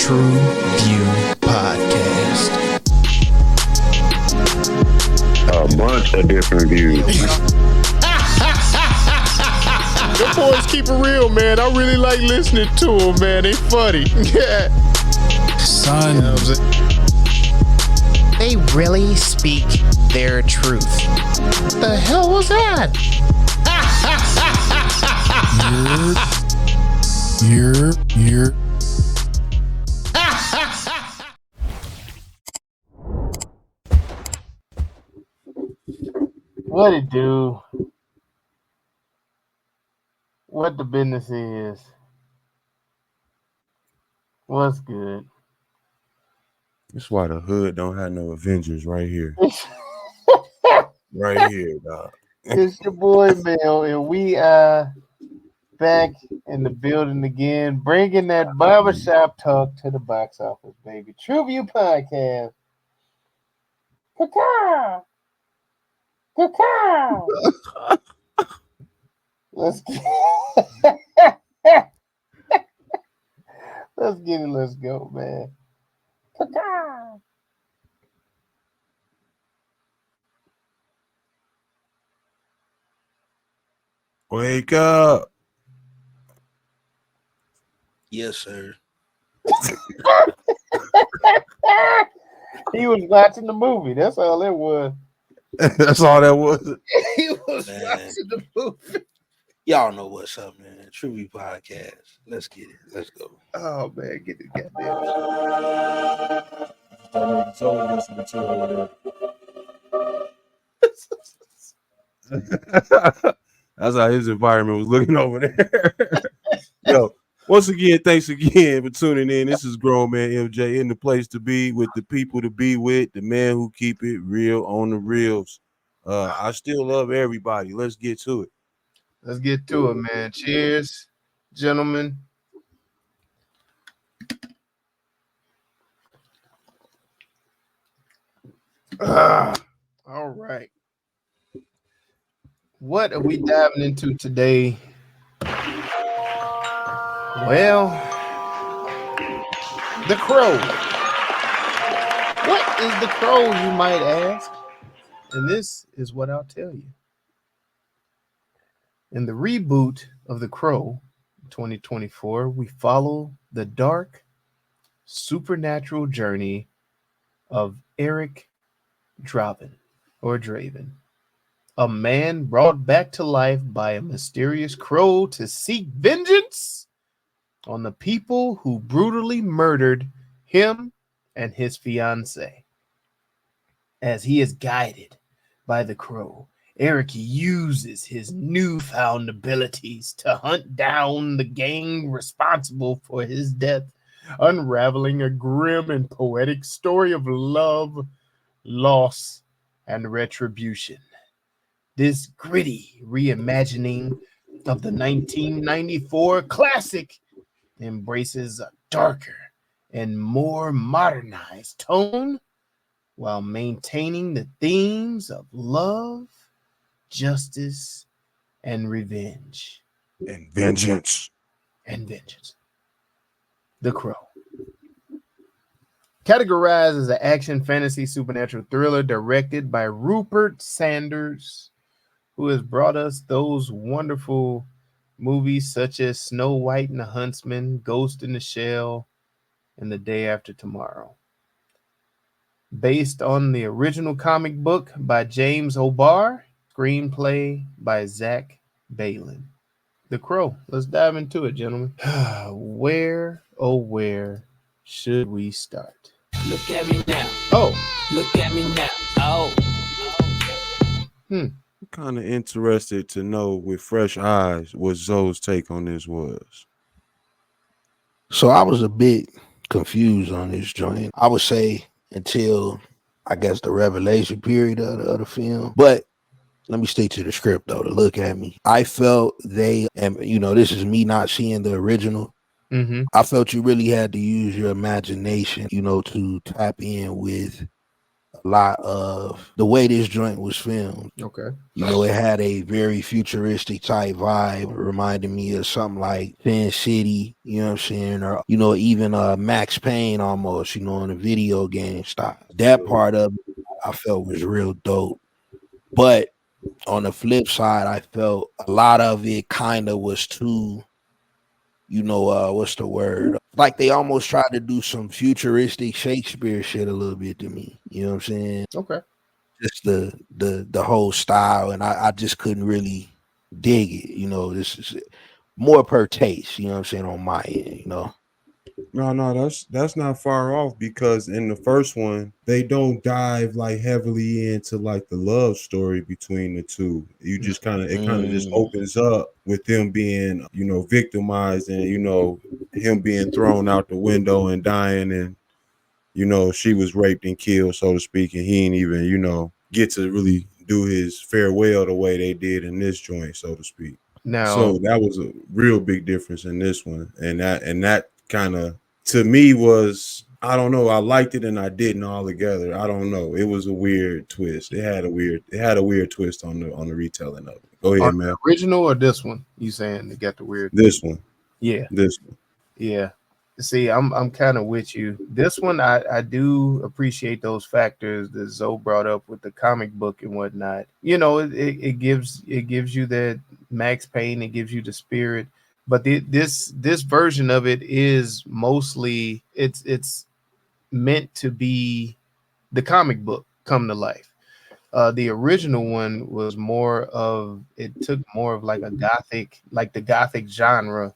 TruVue Podcast. A bunch of different views. Your boys keep it real, man. I really like listening to them, man. They funny. Yeah. Son. You know what I'm saying? They really speak their truth. The hell was that? You're. What it do? What the business is? What's good? That's why the hood don't have no Avengers right here. Right here, dog. It's your boy Mel, and we back in the building again, bringing that barbershop talk to the box office, baby. TruVue Podcast. Caw-caw. Caw-caw. Let's get let's get it. Let's go, man. Caw-caw. Wake up. Yes, sir. He was watching the movie. That's all it was. That's all that was. He was Man. watching the movie. Y'all know what's up, man. TruVue Podcast. Let's get it. Let's go. Oh man, get the goddamn. That's how his environment was looking over there. Yo, once again, thanks again for tuning in. This is Grown Man MJ, in the place to be, with the people to be with, the man who keep it real on the reels. I still love everybody. Let's get to it. Let's get to it, man. Cheers, gentlemen. All right. What are we diving into today? Well, The Crow. What is The Crow, you might ask? And this is what I'll tell you. In the reboot of The Crow 2024, we follow the dark, supernatural journey of Eric Draven, a man brought back to life by a mysterious crow to seek vengeance on the people who brutally murdered him and his fiancée. As he is guided by the crow, Eric uses his newfound abilities to hunt down the gang responsible for his death, unraveling a grim and poetic story of love, loss, and retribution. This gritty reimagining of the 1994 classic embraces a darker and more modernized tone while maintaining the themes of love, justice, and revenge. And vengeance. The Crow. Categorized as an action, fantasy, supernatural thriller directed by Rupert Sanders, who has brought us those wonderful movies such as Snow White and the Huntsman, Ghost in the Shell, and The Day After Tomorrow. Based on the original comic book by James O'Barr, screenplay by Zach Balin. The Crow. Let's dive into it, gentlemen. Where, oh where should we start? Look at me now. Oh. Look at me now. Oh. I'm kind of interested to know, with fresh eyes, what Zoe's take on this was. So I was a bit confused on this joint, I would say, until I guess the revelation period of the film. But let me stick to the script though, to look at me. I felt they, and this is me not seeing the original. Mm-hmm. I felt you really had to use your imagination, to tap in with a lot of the way this joint was filmed. Okay. You know, it had a very futuristic type vibe. It reminded me of something like Sin City, you know what I'm saying? Or, you know, even Max Payne almost, you know, in a video game style. That part of it I felt was real dope. But on the flip side, I felt a lot of it kind of was too, you know, what's the word? Like they almost tried to do some futuristic Shakespeare shit a little bit to me. You know what I'm saying? Okay. Just the whole style, and I just couldn't really dig it. You know, this is more per taste. You know what I'm saying, on my end. You know. No, that's not far off, because in the first one they don't dive like heavily into like the love story between the two. You just kind of just opens up with them being, you know, victimized, and you know, him being thrown out the window and dying, and you know, she was raped and killed, so to speak, and he ain't even, you know, get to really do his farewell the way they did in this joint, so to speak. Now, So that was a real big difference in this one, and that kind of, to me, was, I don't know, I liked it and I didn't altogether. I don't know. It was a weird twist. It had a weird twist on the retelling of it. Go ahead, man. original or this one? You saying they got the weird? This one. Yeah. This one. Yeah. See, I'm kind of with you. This one, I do appreciate those factors that Zoe brought up with the comic book and whatnot. You know, it gives you that Max Payne, it gives you the spirit. But this version of it is mostly it's meant to be the comic book come to life. The original one was it took more of like the gothic genre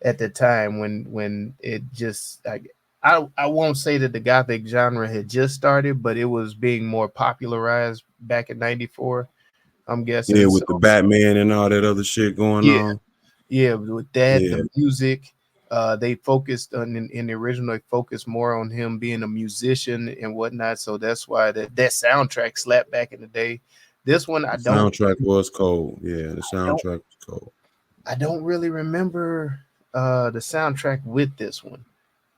at the time when it just, I won't say that the gothic genre had just started, but it was being more popularized back in '94. I'm guessing. Yeah, with the Batman and all that other shit going on. Yeah, with that, the music, they focused on in the original. They focused more on him being a musician and whatnot. So that's why that soundtrack slapped back in the day. This one, The soundtrack was cold. Yeah, the soundtrack was cold. I don't really remember the soundtrack with this one,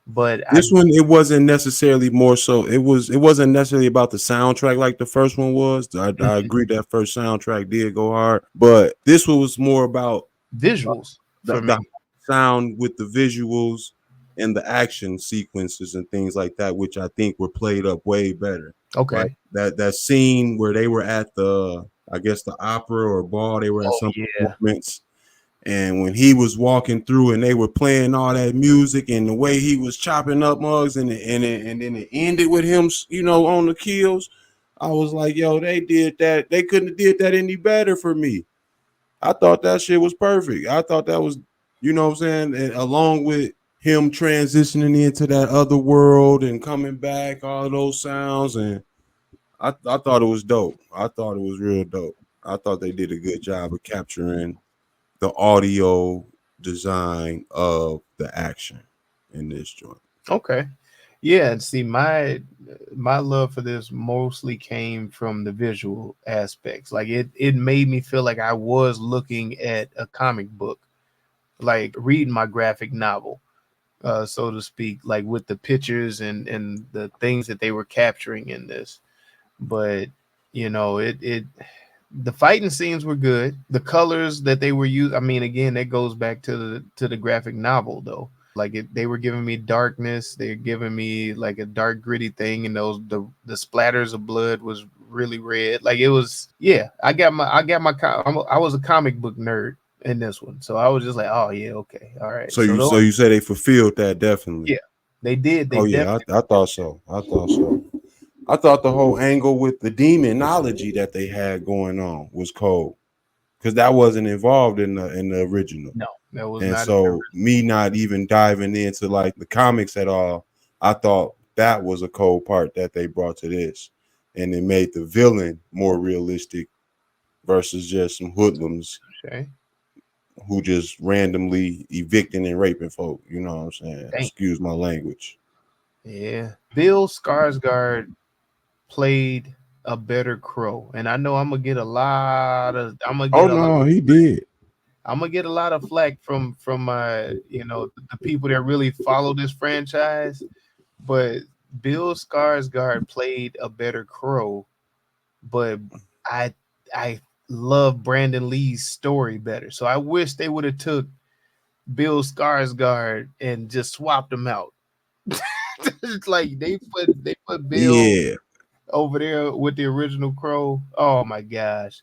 but this one, it wasn't necessarily more so. It wasn't necessarily about the soundtrack like the first one was. I agree that first soundtrack did go hard, but this one was more about visuals, the sound with the visuals and the action sequences and things like that, which I think were played up way better. Okay, like that scene where they were at the, I guess, the opera or ball, they were at some performance. And when he was walking through and they were playing all that music and the way he was chopping up mugs and then it ended with him, you know, on the kills, I was like, yo, they did that. They couldn't have did that any better for me. I thought that shit was perfect. I thought that was, you know what I'm saying? And along with him transitioning into that other world and coming back, all of those sounds. And I thought it was dope. I thought it was real dope. I thought they did a good job of capturing the audio design of the action in this joint. Okay. Yeah, and see, my love for this mostly came from the visual aspects. Like it made me feel like I was looking at a comic book, like reading my graphic novel, so to speak, like with the pictures and the things that they were capturing in this. But you know, the fighting scenes were good. The colors that they were using, I mean, again, that goes back to the graphic novel though. Like they were giving me darkness. They're giving me like a dark, gritty thing, and the splatters of blood was really red. Like it was, yeah. I was a comic book nerd in this one, so I was just like, oh yeah, okay, all right. So you say they fulfilled that definitely? Yeah, they did. I thought so. I thought the whole angle with the demonology that they had going on was cold, because that wasn't involved in the original. No, that was and not. So me not even diving into like the comics at all, I thought that was a cold part that they brought to this, and it made the villain more realistic versus just some hoodlums who just randomly evicting and raping folk. You know what I'm saying? Dang. Excuse my language. Yeah, Bill Skarsgård played a better Crow, and I know I'm gonna get a lot of. He did. I'm gonna get a lot of flack from my, you know, the people that really follow this franchise, but Bill Skarsgård played a better Crow, but I love Brandon Lee's story better. So I wish they would have took Bill Skarsgård and just swapped him out. It's like they put Bill Yeah. over there with the original Crow. Oh my gosh.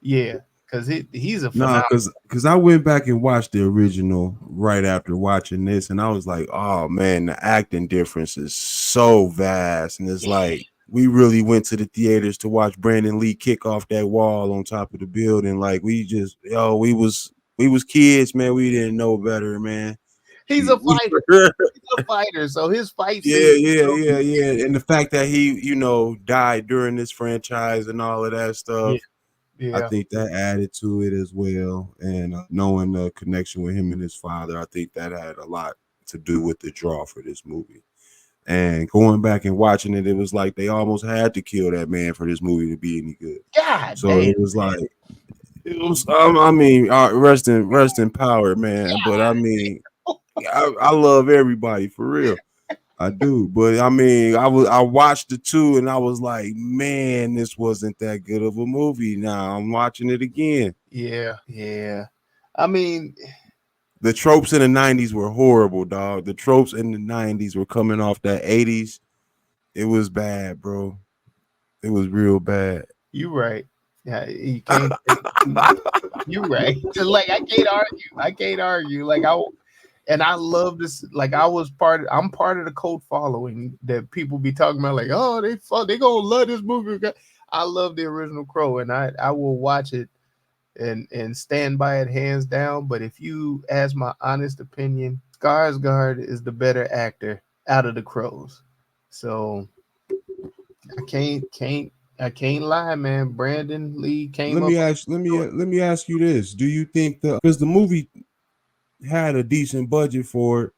Yeah, because he's a No, phenomenal. because I went back and watched the original right after watching this, and I was like, oh man, the acting difference is so vast. And it's like we really went to the theaters to watch Brandon Lee kick off that wall on top of the building. Like we was kids, man. We didn't know better, man. He's a fighter. He's a fighter, so his fight Yeah. scene. And the fact that he, died during this franchise and all of that stuff. Yeah. I think that added to it as well. And knowing the connection with him and his father, I think that had a lot to do with the draw for this movie. And going back and watching it, it was like they almost had to kill that man for this movie to be any good. God So damn, it was like, I mean, rest in power, man. But I mean, I love everybody for real. I do, but I mean, I watched the two and I was like, man, this wasn't that good of a movie. Now I'm watching it again. Yeah. I mean, The tropes in the 90s were horrible, dog. The tropes in the 90s were coming off that 80s. It was bad, bro. It was real bad. you right. Yeah, you can't. You right. Like I can't argue. Like I love this. Like I'm part of the cult following that people be talking about. Like, oh, they gonna love this movie. I love the original Crow, and I will watch it and stand by it hands down. But if you ask my honest opinion, Skarsgård is the better actor out of the Crows. So I can't lie, man. Brandon Lee came Let me ask you this. Do you think because the movie had a decent budget for it,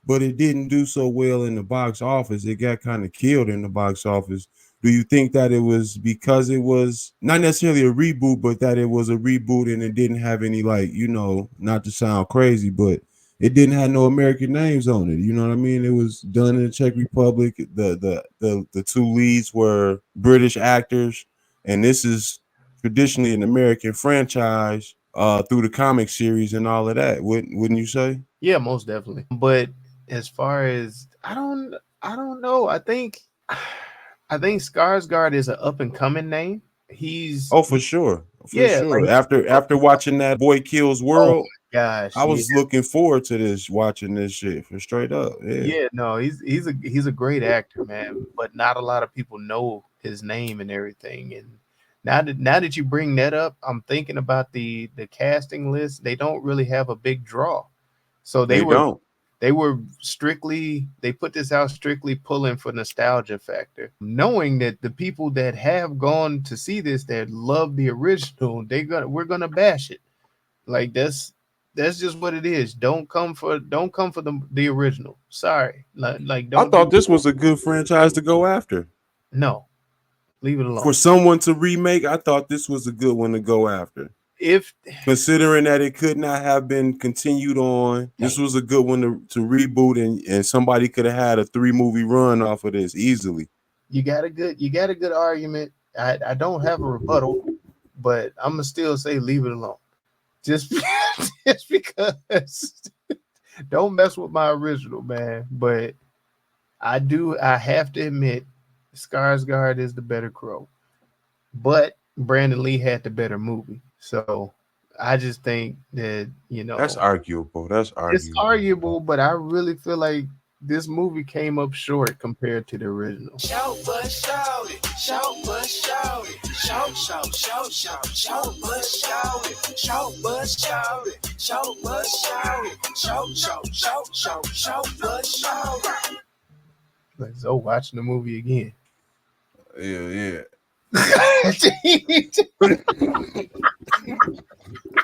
but it didn't do so well in the box office. It got kind of killed in the box office. Do you think that it was because it was not necessarily a reboot, but that it was a reboot and it didn't have any, like, not to sound crazy, but it didn't have no American names on it. You know what I mean? It was done in the Czech Republic. The two leads were British actors, and this is traditionally an American franchise through the comic series and all of that. Wouldn't you say? Yeah, most definitely. But as far as I don't know. I think Skarsgård is an up and coming name. He's for sure. Sure. Like, after watching that Boy Kills World, gosh, I was looking forward to watching this shit for straight up. Yeah, no, he's a great actor, man. But not a lot of people know his name and everything. And now that you bring that up, I'm thinking about the casting list. They don't really have a big draw, so they put this out strictly pulling for nostalgia factor, knowing that the people that have gone to see this that love the original, we're gonna bash it. Like that's just what it is. Don't come for the original. Sorry. Like don't. I thought this was a good franchise to go after. No, leave it alone. For someone to remake, I thought this was a good one to go after. If considering that it could not have been continued on, this was a good one to reboot, and somebody could have had a 3-movie run off of this easily. You got a good argument. I don't have a rebuttal, but I'm gonna still say leave it alone. Just because don't mess with my original, man. But I have to admit Skarsgård is the better Crow. But Brandon Lee had the better movie. So I just think that, that's arguable. It's arguable, but I really feel like this movie came up short compared to the original. Shout but shout it, shout but shout it, shout, shout, shout, shout, shout but shout it, shout but shout it, shout but shout it, shout, shout, shout, shout, shout but shout it. Like, so watching the movie again. Yeah.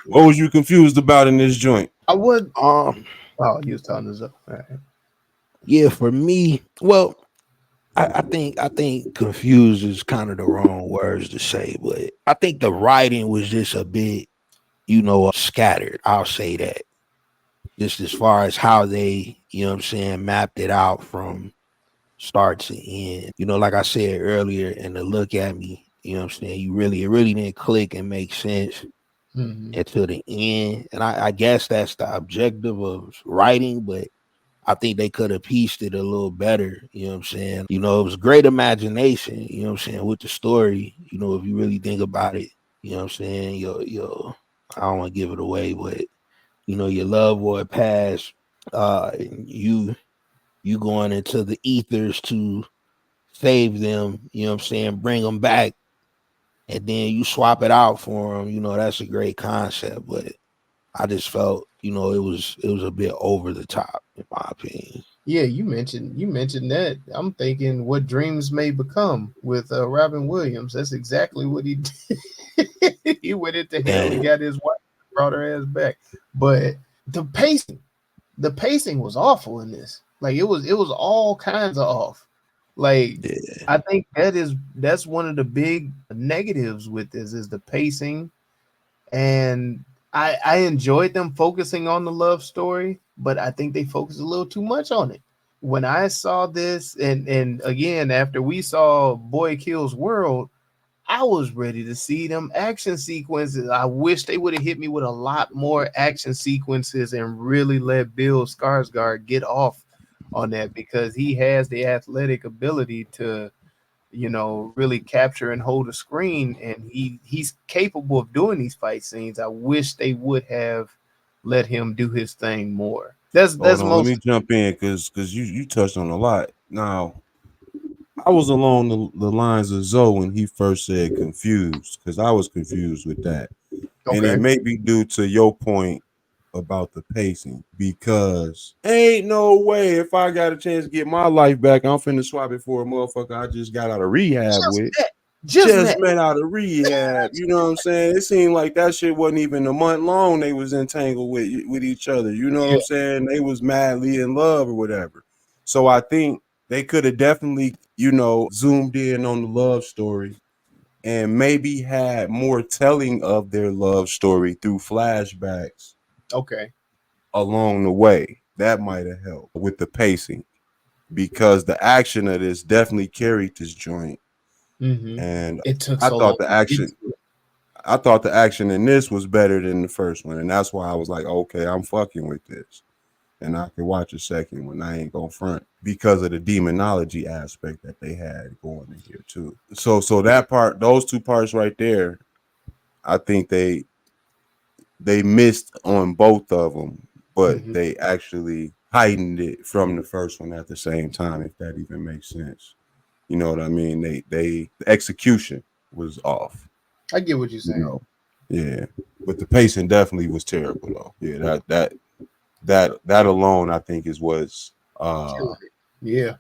What was you confused about in this joint? I would. You was telling us up. All right. Yeah, for me, well, I think confused is kind of the wrong words to say, but I think the writing was just a bit, scattered. I'll say that. Just as far as how they, mapped it out from start to end. You know, like I said earlier, and to look at me, you know what I'm saying? It really didn't click and make sense until the end. And I guess that's the objective of writing, but I think they could have pieced it a little better. You know what I'm saying? You know, it was great imagination, you know what I'm saying, with the story. You know, if you really think about it, you know what I'm saying? Your I don't want to give it away, but you know, your loved one passed, you going into the ethers to save them, you know what I'm saying, bring them back, and then you swap it out for them. You know, that's a great concept, but I just felt, you know, it was a bit over the top, in my opinion. Yeah, you mentioned that. I'm thinking What Dreams May Become with Robin Williams. That's exactly what he did. He went into hell and got his wife, brought her ass back. But the pacing was awful in this. Like it was all kinds of off. Like I think that's one of the big negatives with this is the pacing. And I enjoyed them focusing on the love story, but I think they focused a little too much on it. When I saw this, and again, after we saw Boy Kills World, I was ready to see them action sequences. I wish they would have hit me with a lot more action sequences and really let Bill Skarsgård get off on that, because he has the athletic ability to, you know, really capture and hold a screen, and he's capable of doing these fight scenes. I wish they would have let him do his thing more. That's Let me jump in because you touched on a lot. Now, I was along the lines of Zoe when he first said confused, because I was confused with that. Okay. And it may be due to your point about the pacing, because ain't no way if I got a chance to get my life back, I'm finna swap it for a motherfucker I just got out of rehab with. Just met out of rehab. You know what I'm saying? It seemed like that shit wasn't even a month long. They was entangled with each other. You know what I'm saying? They was madly in love or whatever. So I think they could have definitely, you know, zoomed in on the love story and maybe had more telling of their love story through flashbacks. Okay. Along the way. That might have helped with the pacing, because the action of this definitely carried this joint. And it took I thought the action in this was better than the first one, and that's why I was like, okay, I'm fucking with this, and I can watch a second one. I ain't gonna front, because of the demonology aspect that they had going in here too. So that part, those two parts right there, I think they missed on both of them, but they actually heightened it from the first one at the same time, if that even makes sense. You know what I mean? The execution was off. I get what you're saying. You know? Yeah, but the pacing definitely was terrible though. Yeah, that alone I think was drying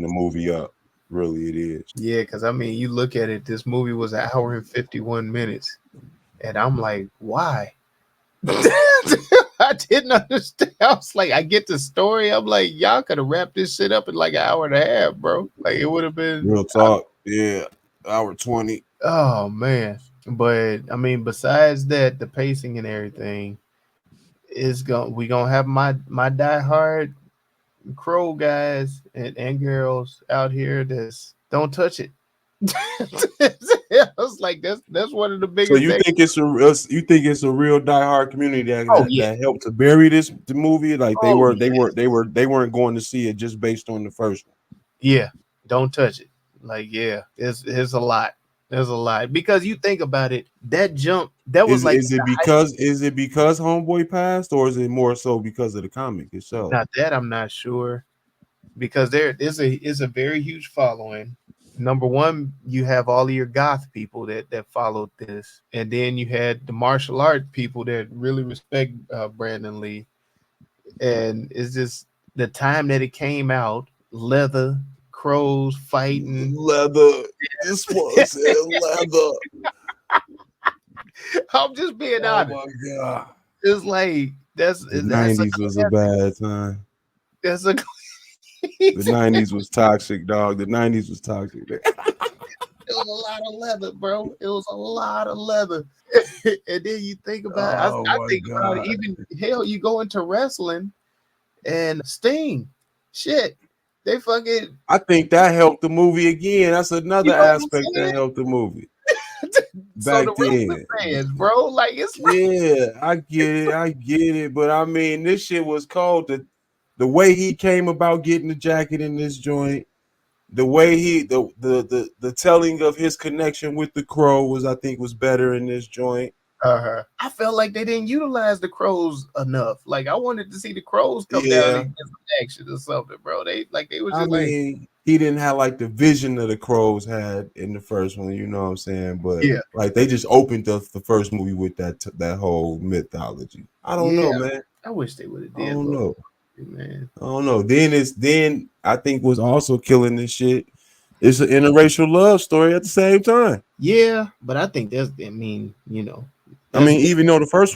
the movie up. Really, it is. Yeah, because I mean, you look at it. This movie was 1 hour and 51 minutes, and I'm like, why? I didn't understand. I was like, I get the story. I'm like, y'all could have wrapped this shit up in like 1 hour and a half, bro. Like it would have been real talk. Hour 20. Oh man. But I mean, besides that, the pacing and everything is we gonna have my diehard Crow guys and girls out here that's don't touch it. I was like, that's one of the biggest. So you think it's a real diehard community that helped to bury the movie? Like they weren't going to see it just based on the first one. Yeah, don't touch it. Like, yeah, it's a lot. There's a lot, because you think about it, that jump that was is it because Homeboy passed, or is it more so because of the comic itself? Not that I'm not sure, because there is a very huge following. Number one, you have all of your goth people that followed this, and then you had the martial art people that really respect Brandon Lee, and it's just the time that it came out, leather, crows fighting, leather. This was leather. I'm just being honest. Oh my God. It's like the 90s was a bad time. That's a the 90s was toxic, dog. The 90s was toxic. It was a lot of leather, bro. It was a lot of leather. And then you think about it. I think about it. Even hell, you go into wrestling and Sting. Shit. They fucking. I think that helped the movie again. That's another You know what I'm aspect that saying? helped the movie So back the wrestling then. fans, bro, like it's like, Yeah, I get it. But I mean, this shit was cold. The way he came about getting the jacket in this joint, the way the telling of his connection with the Crow was, I think, was better in this joint. I felt like they didn't utilize the Crows enough. Like I wanted to see the Crows come down Yeah. and get some action or something, bro. They was I just like, mean, he didn't have like the vision that the Crows had in the first one, you know what I'm saying? But Yeah. like they just opened the first movie with that whole mythology. I don't know, man. I wish they would have did. I don't know. Man. I don't know. Then I think was also killing this shit. It's an interracial love story at the same time. Yeah, but I think that's. I mean, you know. I mean, even though the first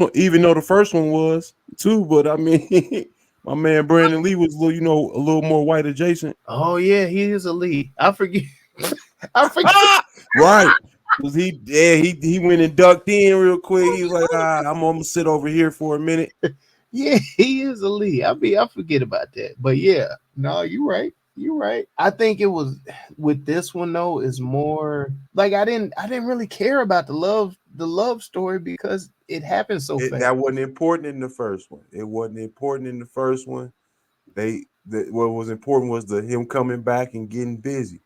one was too, but I mean, my man Brandon Lee was a little more white adjacent. Oh yeah, he is a lead. I forget. I forget. Right. Was he went and ducked in real quick. He was like, I'm gonna sit over here for a minute. Yeah, he is a lead. I forget about that. But yeah, no, you're right. You're right. I think it was with this one though, is more like I didn't really care about the love story because it happened so fast. That wasn't important in the first one. It wasn't important in the first one. What was important was him coming back and getting busy,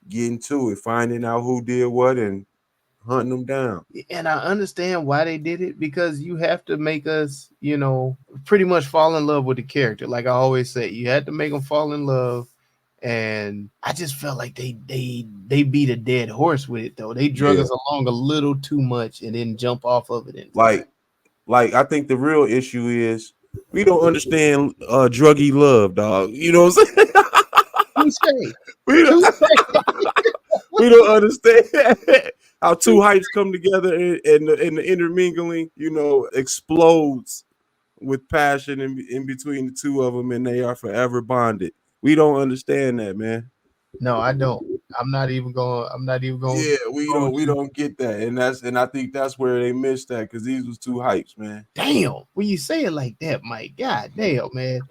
getting to it, finding out who did what and hunting them down. And I understand why they did it, because you have to make us, pretty much fall in love with the character. Like I always say, you had to make them fall in love. And I just felt like they beat a dead horse with it though. They drug us along a little too much and then jump off of it. Like I think the real issue is we don't understand druggy love, dog. You know what I'm saying? We don't understand how two hypes come together and the intermingling, explodes with passion in between the two of them, and they are forever bonded. We don't understand that, man. No, I don't. I'm not even going. Yeah, we don't get that, and I think that's where they missed that, because these was two hypes, man. Damn, when you say it like that, Mike, god damn, man.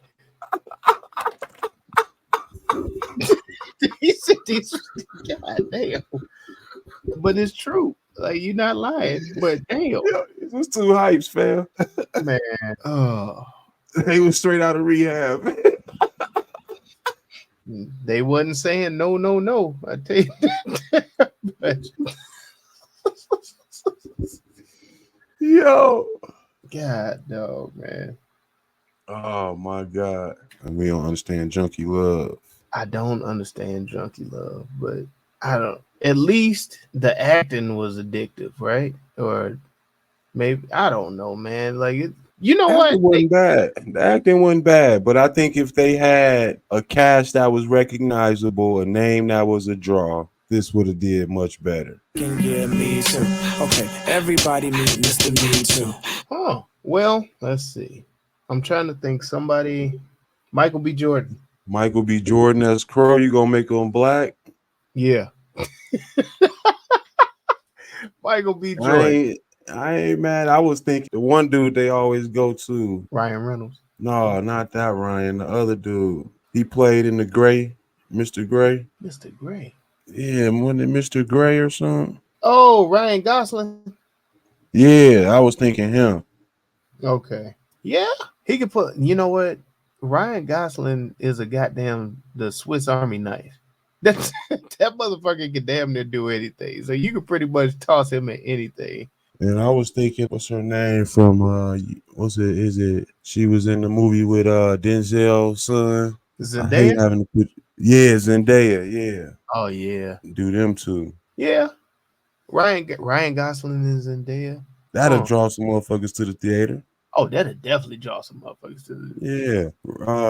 He said these, god damn. But it's true. Like, you're not lying. But damn, it was two hypes, fam. Man, oh, they was straight out of rehab. They wasn't saying no. I tell you that. But, yo, God no, man. Oh my God, we don't understand junkie love. I don't understand junkie love, but I don't. At least the acting was addictive, right? Or maybe I don't know, man. Like it. You know what? It wasn't bad. The acting wasn't bad, but I think if they had a cast that was recognizable, a name that was a draw, this would have did much better. Yeah, me too. Okay, everybody meet Mr. Me Too. Oh, well, let's see. I'm trying to think. Somebody, Michael B. Jordan. Michael B. Jordan as Crow. You gonna make him black? Yeah. Michael B. Jordan. I ain't mad. I was thinking the one dude they always go to. Ryan Reynolds. No, not that Ryan. The other dude. He played in the Gray, Mr. Gray. Mr. Gray. Yeah, wasn't it Mr. Gray or something? Oh, Ryan Gosling. Yeah, I was thinking him. Okay. Yeah, he could put. You know what? Ryan Gosling is the Swiss Army knife. That motherfucker can damn near do anything. So you could pretty much toss him at anything. And I was thinking, what's her name from? She was in the movie with Denzel's son. Zendaya. Yeah, Zendaya. Yeah. Oh yeah. Do them too. Yeah. Ryan Gosling and Zendaya. That'll draw some motherfuckers to the theater. Oh, that'll definitely draw some motherfuckers to the. Yeah.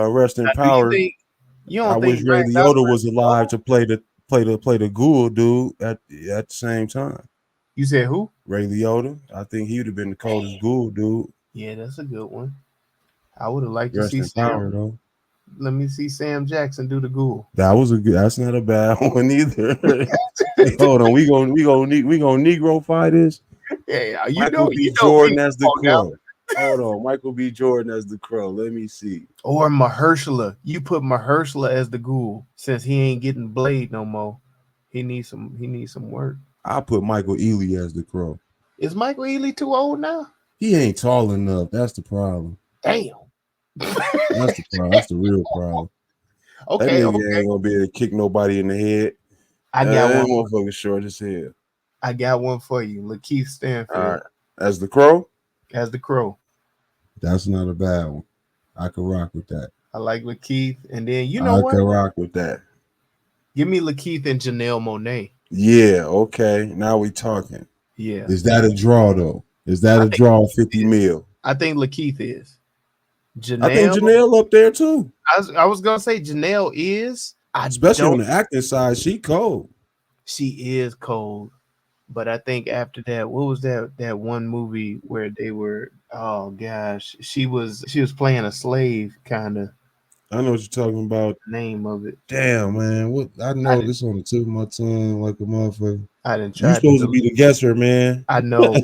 Rest in power. I wish Ray Liotta was alive to play the ghoul dude at the same time. You said who? Ray Liotta. I think he would have been the coldest ghoul dude. Yeah, that's a good one. I would have liked to Rest see in power, though. Let me see Sam Jackson do the ghoul. That's not a bad one either. Hey, hold on, we gonna Negro-fy this. Yeah, Michael B. Jordan as the Crow. Hold on, Michael B. Jordan as the Crow. Let me see. Or Mahershala. You put Mahershala as the ghoul since he ain't getting Blade no more. He needs some work. I put Michael Ealy as the Crow. Is Michael Ealy too old now? He ain't tall enough. That's the problem. Damn. That's the problem. That's the real problem. Okay, That nigga ain't gonna be able to kick nobody in the head. I got one. Motherfucker short as hell. I got one for you. Lakeith Stanfield. All right. As the Crow? As the Crow. That's not a bad one. I could rock with that. I like Lakeith. And then you know what? I could rock with that. Give me Lakeith and Janelle Monáe. Yeah, okay. Now we talking. Yeah. Is that a draw though? Is that a draw 50 mil? I think Lakeith is. Janelle, I think Janelle up there too. I was gonna say Janelle is. Especially on the acting side, she cold. She is cold. But I think after that, what was that one movie where they were? Oh gosh, she was playing a slave kind of. I know what you're talking about. Name of it. Damn, man. What I know this on the tip of my tongue like a motherfucker. I didn't try. You're supposed to be the guesser, man. I know.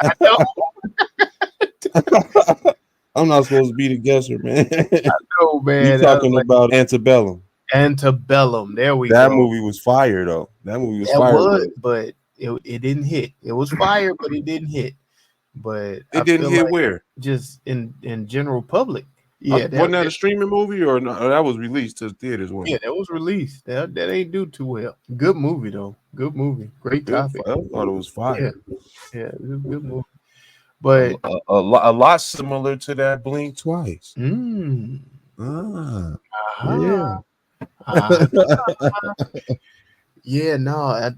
I know. I'm not supposed to be the guesser, man. I know, man. You're talking about Antebellum. Antebellum. There we go. That movie was fire, though. That movie was fire. But it didn't hit. It was fire, but it didn't hit. But it didn't hit where? Just in general public. Yeah, wasn't that a streaming movie or no, that was released to theaters? Yeah, that was released. That ain't do too well. Good movie though. Good movie. Great topic. I thought it was fire. Yeah, it was a good movie. But a lot similar to that Blink Twice. Yeah, no,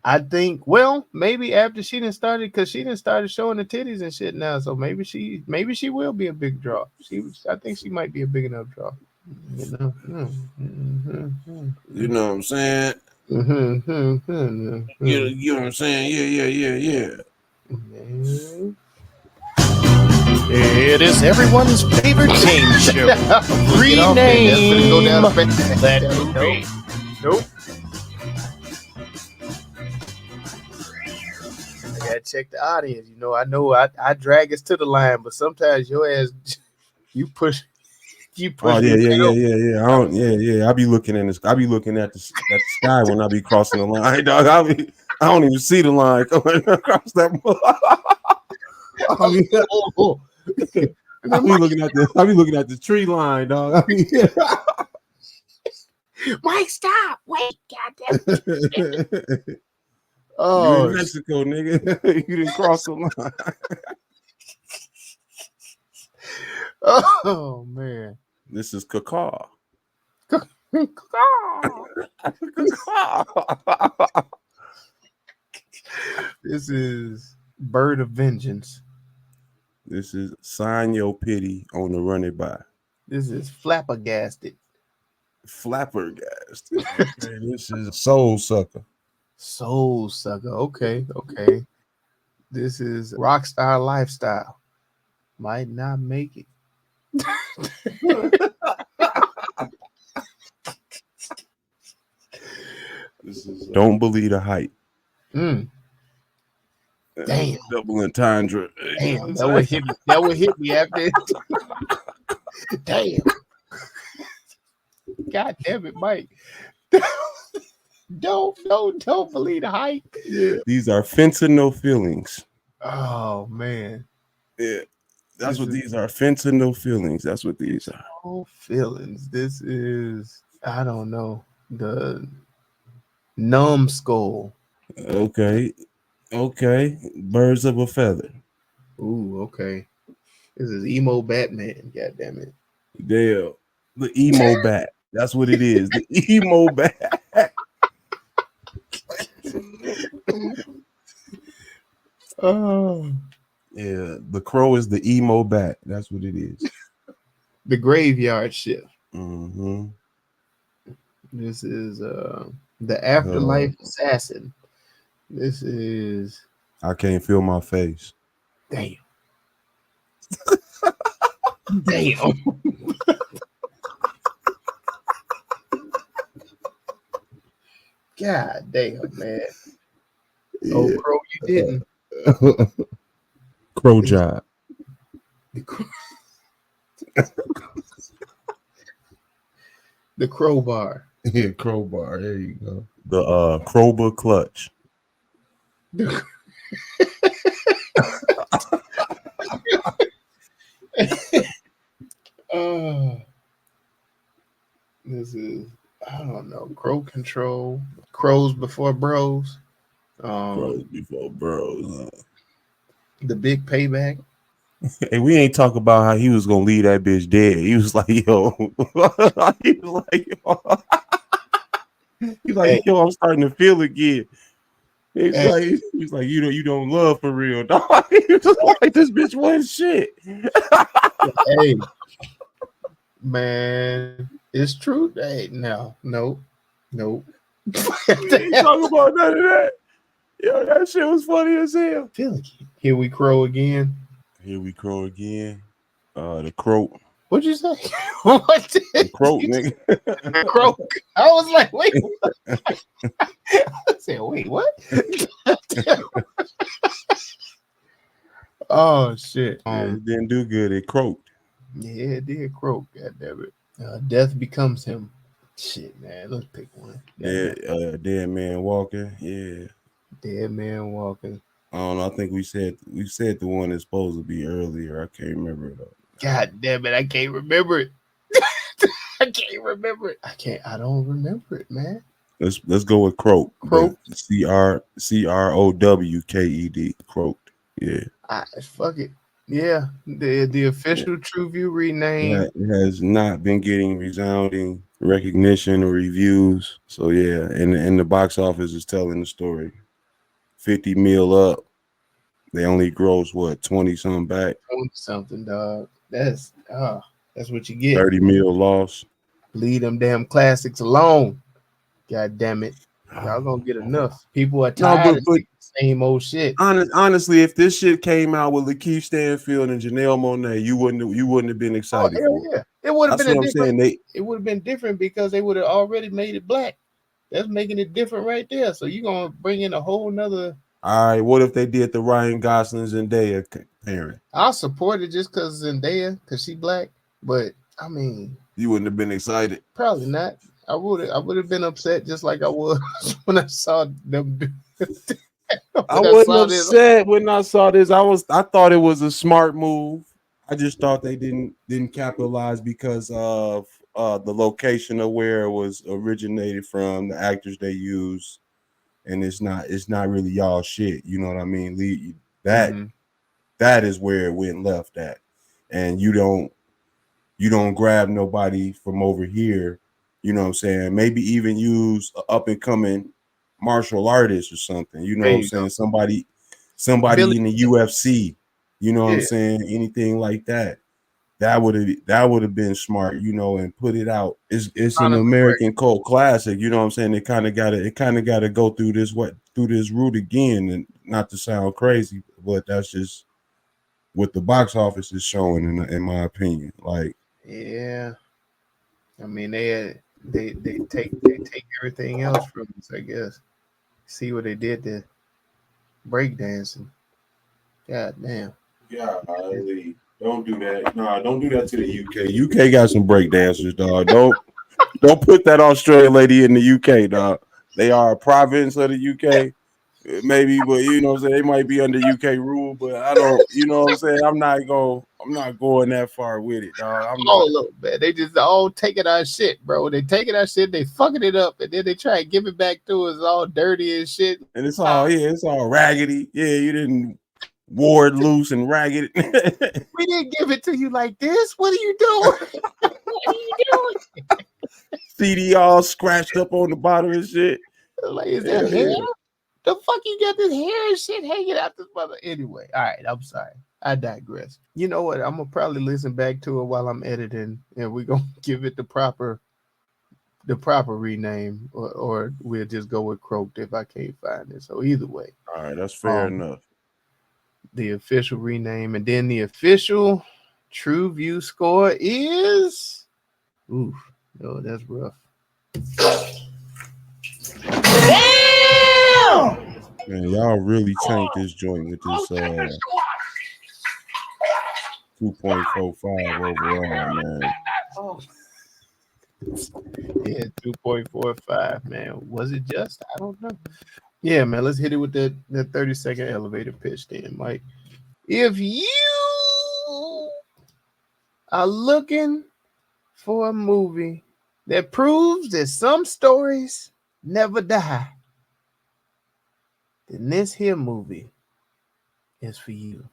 I think, well, maybe after she didn't started, because she didn't started showing the titties and shit now, so maybe she will be a big draw. I think she might be a big enough draw. You know, you know what I'm saying? You know what I'm saying? Yeah. It is everyone's favorite game show. Rename that movie. Nope. I gotta check the audience. You know I drag us to the line, but sometimes your ass you push. Oh yeah. I be looking at the sky when I be crossing the line, dog. I don't even see the line coming across that. I be looking at the tree line, dog. Mike, stop! Wait, goddamn. Oh, you in Mexico, nigga. You didn't cross the line. Oh man. This is Cacaw. This is Bird of Vengeance. This is Sign Your Pity on the Run It By. This is Flabbergasted. Flabbergasted. This is Soul Sucker. Soul Sucker. Okay. This is Rockstar Lifestyle. Might not make it. This is Don't Believe the Hype. Damn. Double entendre. Damn. That would hit me after. Damn. God damn it, Mike. Don't believe the hype. Yeah. These are fentanyl feelings. Oh man. Yeah. That's what these are. Fentanyl feelings. That's what these are. Oh, feelings. This is, I don't know, the numbskull. Okay. Birds of a feather. Ooh, okay. This is emo Batman. God damn it. Damn. The emo bat. That's what it is. The emo bat. Oh. Yeah, the Crow is the emo bat. That's what it is. The Graveyard Shift. Mm-hmm. This is the Afterlife Assassin. This is I Can't Feel My Face. Damn. Damn. God damn, man. Oh, Crow, you didn't. Crow job. The crowbar. Yeah, crowbar. There you go. The Crowbar clutch. This is, I don't know, crow control, crows before bros. Crows before bros. The big payback. Hey, we ain't talk about how he was gonna leave that bitch dead. He was like, yo, he's like, yo, I'm starting to feel again. He's like, you don't love for real, dog. He was like, this bitch wasn't shit. Hey, man, it's true. Hey, no. You ain't talking about none of that. Yo, that shit was funny as hell. Here we crow again. Here we crow again. The croak. What'd you say? What did the croak, nigga. Croak. I was like, wait. I said, wait, what? Oh shit. It didn't do good. It croaked. Yeah, it did croak. God damn it. Death becomes him. Shit, man. Let's pick one. Dead man walking. Yeah. Dead man walking. I don't know. I think we said the one that's supposed to be earlier. I can't remember it. God damn it! I can't remember it. I can't remember it. I don't remember it, man. Let's go with croak. Croak. CrowKED. Croaked. Yeah. Fuck it. Yeah. The official TruVue rename. It has not been getting resounding recognition or reviews. So yeah, and the box office is telling the story. 50 mil up. They only gross what 20 something back. 20 something, dog. That's what you get. 30 mil loss. Leave them damn classics alone. God damn it. Y'all gonna get enough. People are tired of the same old shit. Honestly, if this shit came out with Lakeith Stanfield and Janelle Monáe, you wouldn't have been excited. Oh, yeah. It would have been different. It would have been different because they would have already made it black. That's making it different right there. So you're gonna bring in a whole nother. All right, what if they did the Ryan Gosling Zendaya pairing? I'll support it just because Zendaya, because she black. But I mean, you wouldn't have been excited. Probably not. I would have been upset just like I was when I saw them. I wasn't upset when I saw this. I thought it was a smart move. I just thought they didn't capitalize because of the location of where it was originated from, the actors they use, and it's not really y'all shit. You know what I mean? That is where it went left at, and you don't grab nobody from over here. You know what I'm saying? Maybe even use an up and coming martial artist or something. You know what I'm saying? Somebody in the UFC. You know what I'm saying? Anything like that. That would have been smart, you know, and put it out. It's an American cult classic, you know what I'm saying? It kind of gotta go through this route again, and not to sound crazy, but that's just what the box office is showing, in my opinion. Like, yeah, I mean they take everything else from us, I guess. See what they did to breakdancing. God damn. Yeah, don't do that. Nah, don't do that to the UK. UK got some break dancers, dog. Don't put that Australian lady in the UK, dog. They are a province of the UK, maybe, but you know what I'm saying, they might be under UK rule, but I don't, you know what I'm saying, I'm not going that far with it, dog. Look, man, they just all taking our shit, bro. They taking our shit, they fucking it up, and then they try to give it back to us all dirty and shit. And it's all raggedy. Yeah, you didn't ward loose and ragged. We didn't give it to you like this. What are you doing? What are you doing? CD all scratched up on the bottom and shit. Like, is that hair? The fuck you got this hair and shit hanging out this mother? Anyway, all right, I'm sorry. I digress. You know what? I'm gonna probably listen back to it while I'm editing, and we're gonna give it the proper rename, or we'll just go with croaked if I can't find it. So either way. All right, that's fair enough. The official rename, and then the official TruVue score is that's rough. Man, y'all really tanked this joint with this 2.45 overall, man. Yeah, 2.45, man. Was it just? I don't know. Yeah, man. Let's hit it with that 30-second elevator pitch, then, Mike. If you are looking for a movie that proves that some stories never die, then this here movie is for you.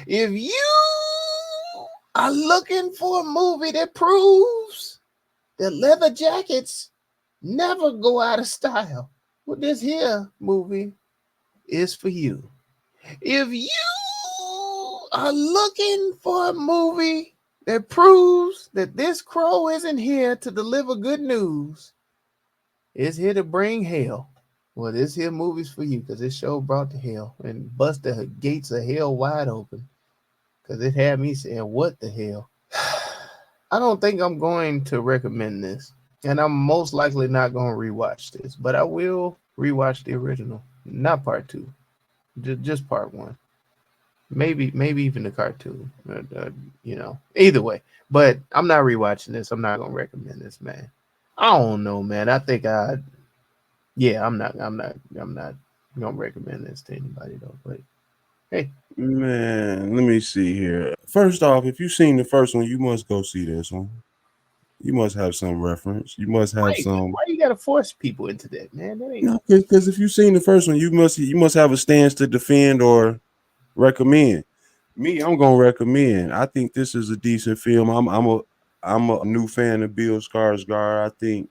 If you are looking for a movie that proves that leather jackets never go out of style, well, this here movie is for you. If you are looking for a movie that proves that this crow isn't here to deliver good news, it's here to bring hell. Well, this here movie's for you because this show brought to hell and bust the gates of hell wide open because it had me saying, what the hell? I don't think I'm going to recommend this, and I'm most likely not going to rewatch this, but I will rewatch the original, not part 2, just part 1. Maybe even the cartoon, either way. But I'm not rewatching this. I'm not gonna recommend this, man. I don't know, man. I think I'm not gonna recommend this to anybody though. But hey, man, let me see here. First off, if you've seen the first one, you must go see this one. You must have some reference. You must have some. Why you gotta force people into that, man? That ain't no, because if you've seen the first one, you must have a stance to defend or recommend. Me, I'm gonna recommend. I think this is a decent film. I'm a new fan of Bill Skarsgård.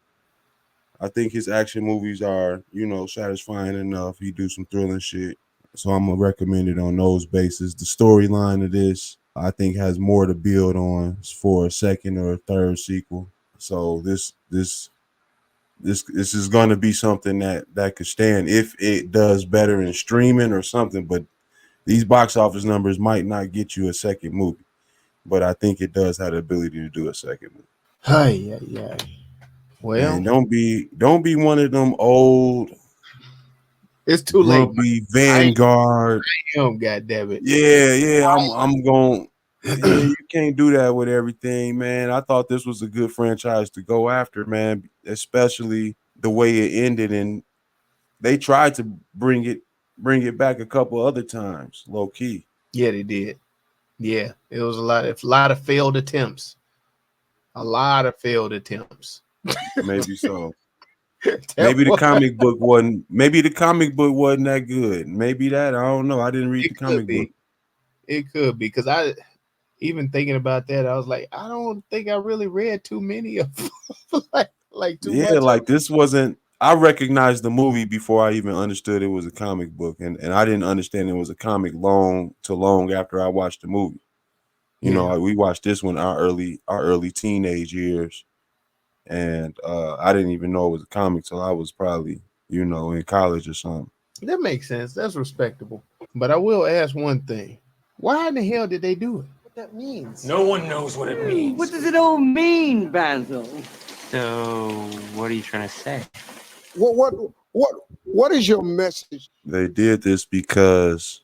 I think his action movies are, satisfying enough. He do some thrilling shit. So I'm gonna recommend it on those bases. The storyline of this, I think, has more to build on for a second or a third sequel. So this is gonna be something that could stand if it does better in streaming or something, but these box office numbers might not get you a second movie, but I think it does have the ability to do a second movie. Yeah. Well, and don't be one of them old. It's too late. Vanguard. God damn it. Yeah. I'm going. Yeah, you can't do that with everything, man. I thought this was a good franchise to go after, man. Especially the way it ended, and they tried to bring it back a couple other times, low key. Yeah, they did. Yeah, it was a lot of failed attempts. Maybe so. Maybe the comic book wasn't that good. Maybe that, I don't know. I didn't read the comic book. It could be, because I even thinking about that, I was like, I don't think I really read too many of them. like too much. Like this wasn't. I recognized the movie before I even understood it was a comic book, and I didn't understand it was a comic long after I watched the movie. You know, we watched this one our early teenage years, and I didn't even know it was a comic till I was probably in college or something. That makes sense. That's respectable. But I will ask one thing: why in the hell did they do it? What that means? No one knows what it means. What does it all mean, Basil? So, what are you trying to say? What is your message? They did this because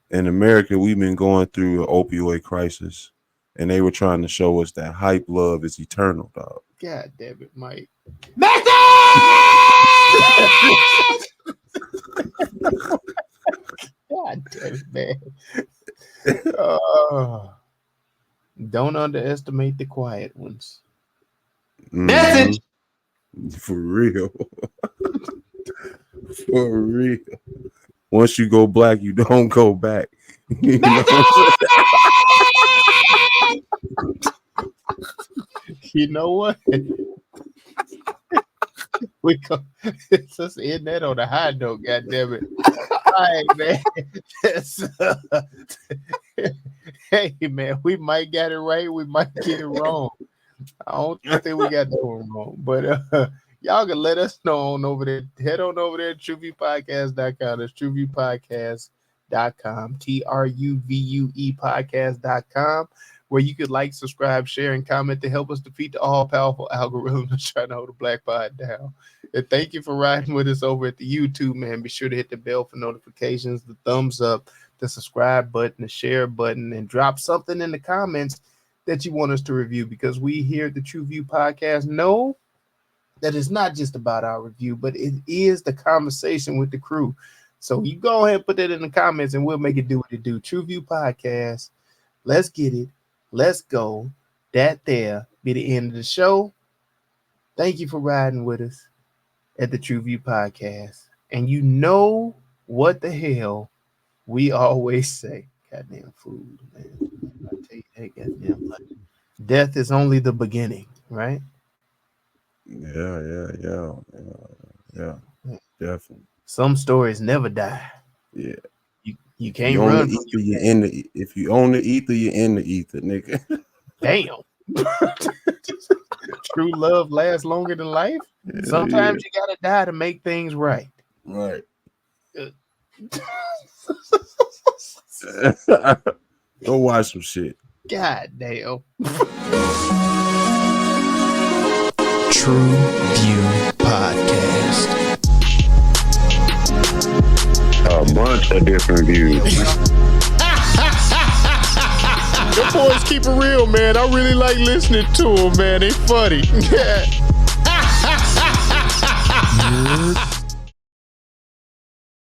in America we've been going through an opioid crisis, and they were trying to show us that hype love is eternal, dog. God damn it, Mike. God damn it, man. Don't underestimate the quiet ones. Message. For real. For real. Once you go black, you don't go back. You know You know what? Let's end that on a high note, God damn it. All right, man. Hey, man, we might get it right. We might get it wrong. I don't think we got that one wrong. But y'all can let us know on over there. Head on over there to TruVuePodcast.com. That's TruVuePodcast.com. TruVue podcast.com, where you could like, subscribe, share, and comment to help us defeat the all-powerful algorithm that's trying to hold the Black Pod down. And thank you for riding with us over at the YouTube, man. Be sure to hit the bell for notifications, the thumbs up, the subscribe button, the share button, and drop something in the comments that you want us to review, because we here at the TruVue Podcast know that it's not just about our review, but it is the conversation with the crew. So you go ahead and put that in the comments and we'll make it do what it do. TruVue Podcast. Let's get it. Let's go. That there be the end of the show. Thank you for riding with us at the TruVue Podcast. And you know what the hell we always say. Goddamn food, man. I tell you that goddamn life. Death is only the beginning, right? Yeah. Definitely. Some stories never die. Yeah. You can't you run. Ether, you in the, if you own the ether, you're in the ether, nigga. Damn. True love lasts longer than life. Yeah, Sometimes you gotta die to make things right. Right. Go watch some shit. God damn. TruVue Podcast. A bunch of different views. Them boys keep it real, man. I really like listening to them, man. They funny. You're